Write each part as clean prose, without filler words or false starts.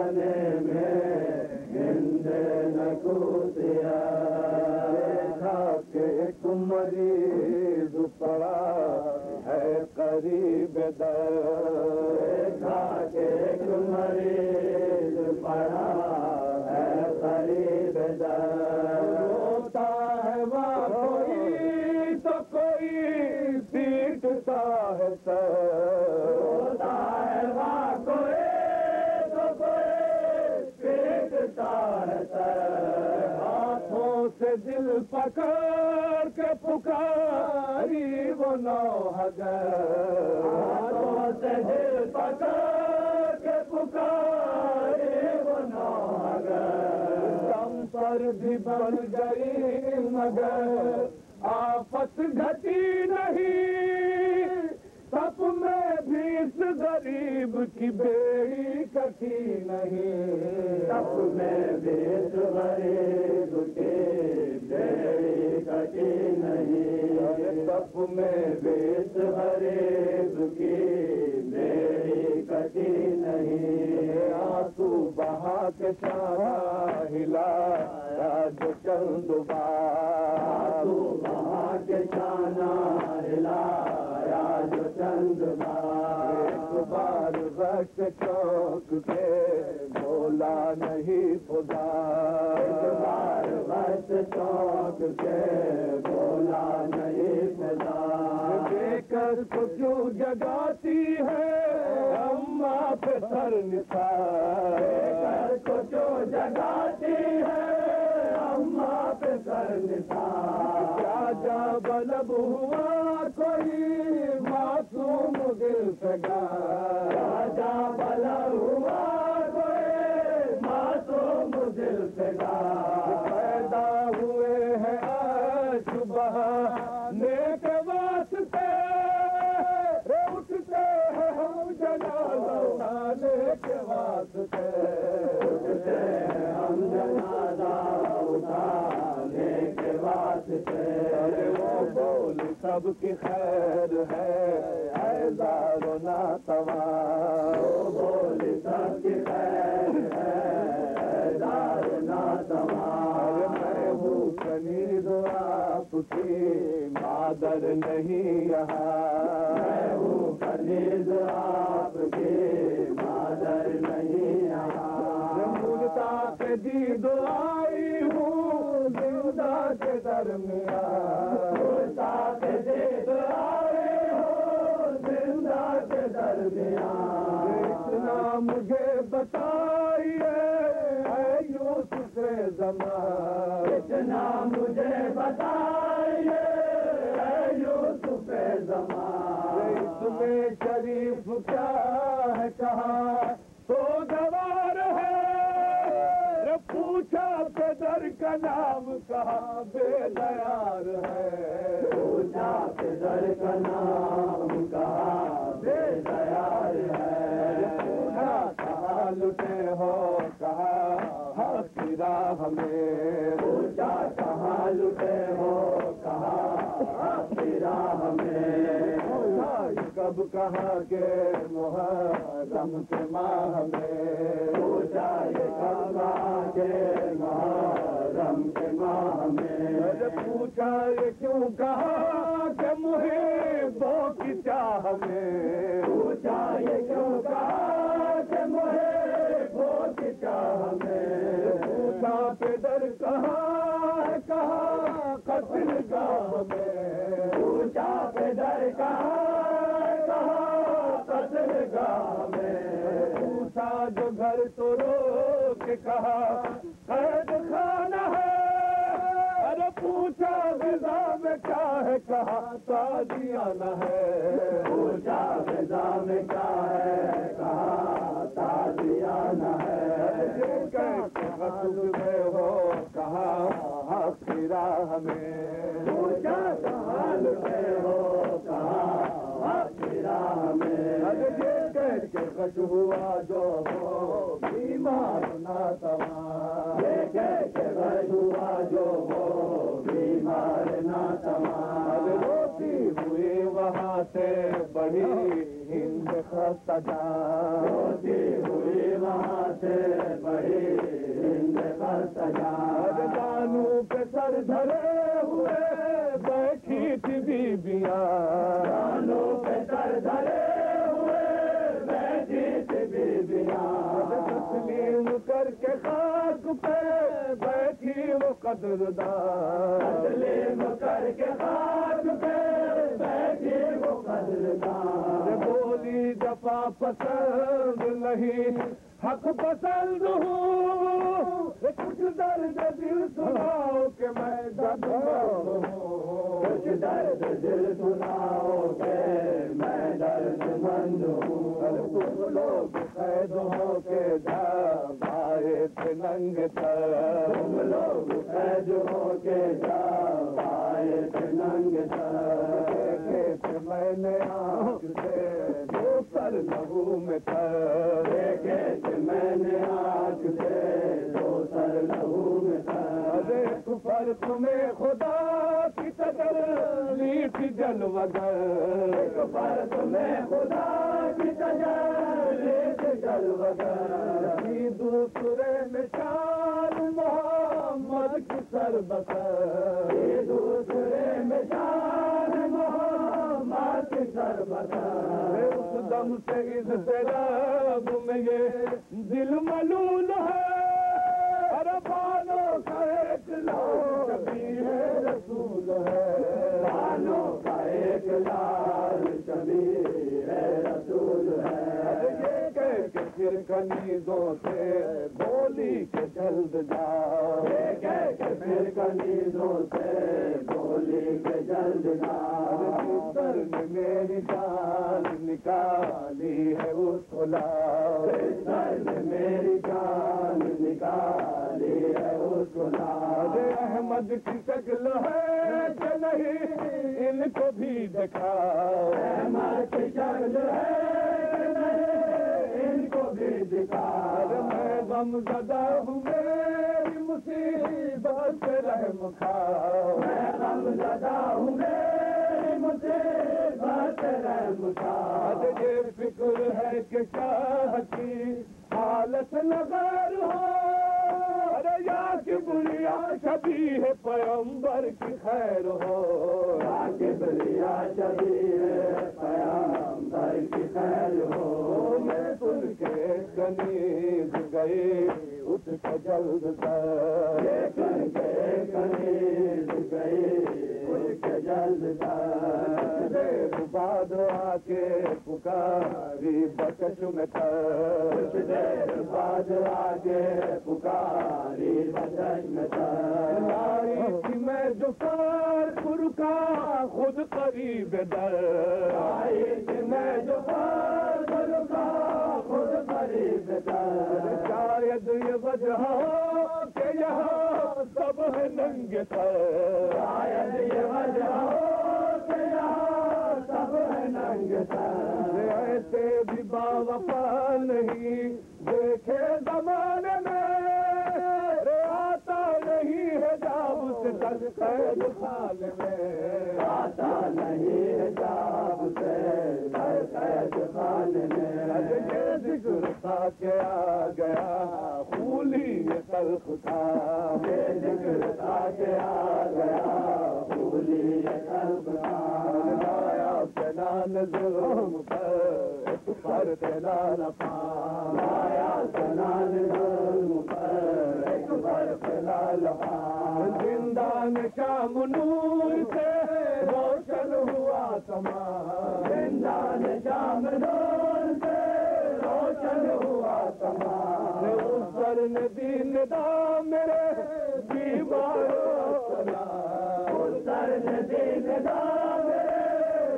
زمانے میں ہند نکوتیا دیکھا کہ ایک مریض پڑا ہے قریب در دیکھا کہ ایک مریض پڑا ہے قریب در روتا ہے وہاں کوئی تو کوئی پیٹتا ہے سر روتا ہے وہاں کوئی تو کوئی پیٹتا ہے سر ہاتھوں سے دل پکڑ کے پکاری وہ نوحگر ہاتھوں سے دل پکڑ کے پکاری وہ نوحگر دم پر بھی بن گئی مگر آفت گھٹی نہیں سب میں بھی اس غریب کی بیڑی کٹی نہیں سب میں بھی اس غریب کی بیڑی کٹی نہیں سب میں بھی اس غریب کی بیڑی کٹی نہیں آنسو بہا کے شاہ ہلا جو چند بار بہا کے شانہ ہلایا جو چند بار رشک چوک کے بولا نہیں خدا بار رشک چوک کے بولا نہیں خدا دے کر کو جو جگاتی ہے اماں پہ سر نثار دے کر کو جو جگاتی ہے اماں پہ سر نثار کیا جا بلب ہوا کوئی معصوم دل سگا راجا بلا ہوا کوئی معصوم دل سگا پیدا ہوئے ہیں بہانے کے واسطے اٹھتے ہیں ہم جنازہ اٹھانے کے واسطے اٹھتے ہیں ہم جنازہ اٹھانے کے واسطے وہ بول سب کی خیر ہے اے زار و ناتواں وہ بول سب کی خیر ہے اے زار و ناتواں میں ہوں کنیز آپ کی مادر نہیں یہاں میں ہوں کنیز آپ کی مادر نہیں یہاں ملتا کے دید آئی ہوں زندہ کے درمیان ملتا کے دید آئی ہوں زندہ کے درمیان اتنا مجھے بتائیے اے یوسف زمان اتنا مجھے بتائیے اے یوسف زمان اس میں شریف کیا ہے کہاں تو گوار ہے پوچھا پیدر کا نام کہاں بے دیار ہے پوچھا پیدر کا نام کہاں بے دیار ہے پوچھا کہاں لٹے ہو کہاں حق کی راہ میں پوچھا کہاں لٹے ہو کہاں حق کی راہ میں کب کہاں کے محرم کے ماہ میں پوچھا یہ کب کہاں کے محرم کے ماہ میں پوچھا یہ کیوں کہا کہ محبوں کی چاہ میں پوچھا یہ کیوں کہا کہ محبوں کی چاہ میں پوچھا پیدر کہاں ہے کہاں قتل گاہ میں پوچھا پیدر کہاں پوچھا جو گھر تو روک کہا قید خانہ ہے ارے پوچھا غذا میں کیا ہے کہا تازیانہ ہے پوچھا غذا میں کیا ہے کہا تازیانہ ہے غسل میں ہو کہا حق کی راہ میں پوچھا کہاں میں ہو کہا حق کی راہ میں غش ہوا جو ہو بیمار نہ تمام غش ہوا جو ہو بیمار نہ تمام روتی ہوئی وہاں سے بڑی ہند خستہ جان روتی ہوئی وہاں سے بڑی ہند کا سجا دانوں پہ سر دھرے ہوئے بیٹھی تھی بیبیاں دانوں پہ سر دھرے ہوئے بیٹھی تھی بیبیاں تسلیم کر کے خاک پہ بیٹھی وہ قدردان تسلیم کر کے خاک پہ بیٹھی وہ قدردان بولی دفعہ پسند نہیں حق پسند ہوں کچھ درد دل سناؤ کہ میں درد مند ہوں کچھ درد دل سناؤ کہ میں درد مند ہوں تم لوگ قید ہو کے جب آئے تھے ننگ سر تم لوگ قید ہو کے جب آئے تھے ننگ سر دیکھے تھے میں نے آنکھ سے دو سر لہو میں تھا دیکھے تھے میں نے آنکھ سے دو سر لہو میں تھا ایک فرق میں خدا کی تجلی تھی جلوہ گر ایک فرق میں خدا کی تجلی تھی جلوہ گر دوسرے میں شان محمد کی سر بسر دوسرے میں شان محمد کی سر بسر اس دم سے اس رب میں یہ دل ملول ہے بانوں کا ایک لال شبیہ رسول ہے بانوں کا ایک لال شبیہ رسول ہے یہ کہہ کے پھر کنیزوں سے بولی کے جلد جاؤ یہ کہہ کے پھر کنیزوں سے بولی کے جلد جاؤ سر نے میری جان نکالی ہے اس کو لاؤ سر نے میری جان نکالی ہے اس کو لاؤ احمد کی شکل ہے کہ نہیں ان کو بھی دکھاؤ احمد کی شکل ہے کہ نہیں ان کو بھی دکھاؤ میں غم زدہ ہوں میری مصیبت سے رحم کھاؤ میں غم زدہ ہوں میری مصیبت سے رحم کھاؤ یہ فکر ہے کہ شاہ کی حالت نظر ہو ارے یا کہ بلیا شبیہ پیغمبر کی خیر ہو یا کہ بلیا شبیہ پیغمبر کی خیر ہو میں سن کے کنیز گئی اٹھ کے جلد سے سن کے کنیز گئی اٹھ کے جلد سے دیر بعد آ کے پکاری بچش میں تھا کچھ دیر بعد آ کے پکاری بچش میں تھا ناری تھی میں جو پار پر کا خود قریب در ناری تھی میں جو پار پر کا خود قریب در شاید یہ وجہ ہو کہ یہاں سب ہے ننگے سر شاید یہ وجہ ہو کہ یہاں سب ہے ننگے سر ایسے بھی باوفا نہیں دیکھے زمانے میں آتا نہیں ہے جاب سے دس قید خانے میں آتا نہیں ہے جاب سے دس قید خانے میں یہ ذکر تھا کہ آ گیا خولی یہ تلخ تھا یہ ذکر تھا کہ آ گیا خولی یہ تلخ تھا آیا سنان ظلم پر تلال پان آیا سنان ظلم پر ایک بار تلال پان زندان شام نور سے روشن ہوا تمام زندان شام نور سے روشن ہوا تمام اس پر دین دا میرے بیمار السلام اس پر دین دا میرے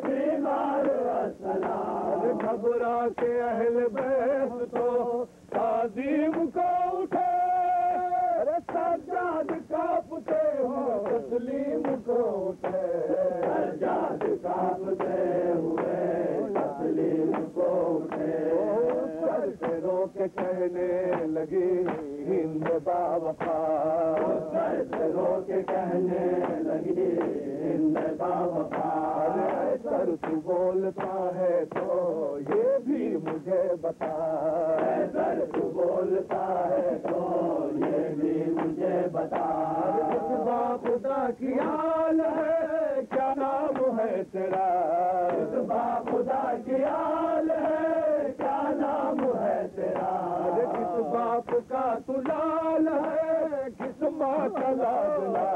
بیمار السلام گھبرا کے اہل بیت تو تعظیم کو اٹھے سجاد کانپتے ہو تسلیم کو اٹھے سجاد کانپتے ہوئے تسلیم کو اٹھے سر سے رو کے کہنے لگی ہند باوفا سر سے رو کے کہنے لگی ہند باوفا سر تو بولتا ہے تو یہ بھی مجھے بتا سر تو بول بولتا ہے تو یہ بھی مجھے بتا، کتبا خدا کی آل ہے کیا نام ہے تیرا، کتبا خدا کی آل ہے کیا نام ہے تیرا، کس باپ کا تو لال ہے کس ماں کا لاڈلا،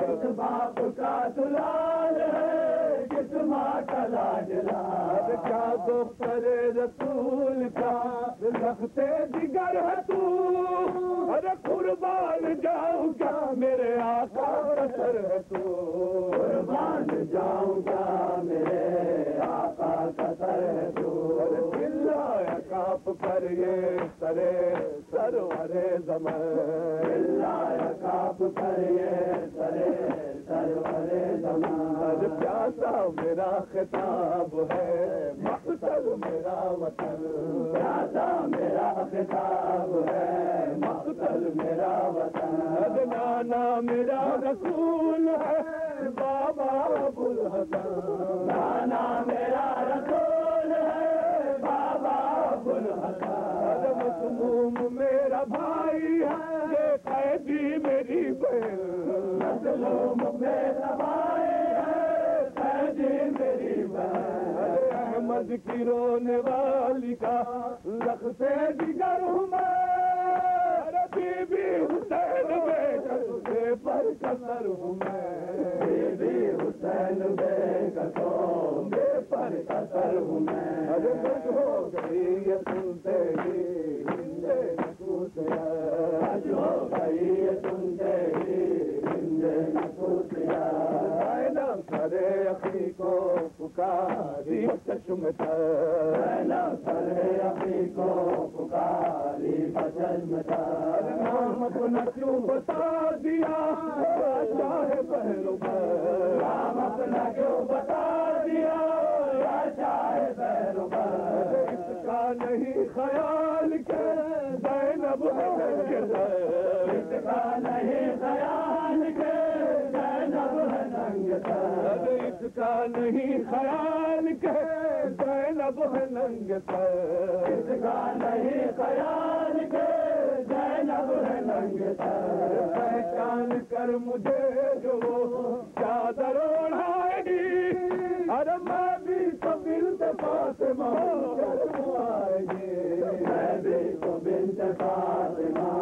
کس باپ کا تو لال ہے کس ماں کا لاڈلا، کیا دختر رسول کا رکھتے جگر ہے تو، ارے قربان جاؤں گا میرے آقا کا سر ہے تو، قربان جاؤں گا میرے آقا کا سر ہے تو، چلایا کاپ کر یہ سرے سرورے زمان، چلایا کاپ کر یہ سرے سرورے زمان، پیاسا میرا خطاب ہے مقصد میرا وطن، پیاسا میرا خطاب ہے مقصد میرا وطن، نانا میرا رسول ہے بابا ابوالحسن، نانا میرا رسول ہے بابا ابوالحسن، مسموم میرا بھائی ہے یہ قیدی میری بہن، مسلوم میرا بھائی ہے قیدی میری بہن، احمد کی رونے والی کا رکھتے جگر ہوں میں، بی بی حسین بے کسے پر کسر ہوں میں، بی بی حسین بے کسوں بے پر کسر ہوں میں، ارے بس ہو گئی یہ سنتے ہی ہندے نکوتیا، بس ہو گئی یہ سنتے ہی ہندے نکوتیا، اینا سرے اخی کو پکاری چشم تر، اینا سرے اخی کو پکاری چشم تر، نام اپنا کیوں بتا دیا چاہے پہلو پر، نام اپنا کیوں بتا دیا چاہے پہلو پر، اس کا نہیں خیال کہ زینب ہے ننگے سر، اس کا نہیں خیال کہ زینب ہے ننگے سر، اس کا نہیں خیال کہ زینب ہے ننگے سر، اس کا نہیں خیال کہ زینب ہے ننگے سر، پہچان کر مجھے جو چادر اڑائے گی، ارے میں بھی تو بنت فاطمہ شرم آئے گی، میں بھی تو بنت فاطمہ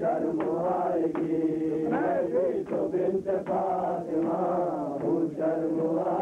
شرم آئے گی، میں بھی تو بنت فاطمہ شرم آئے گی۔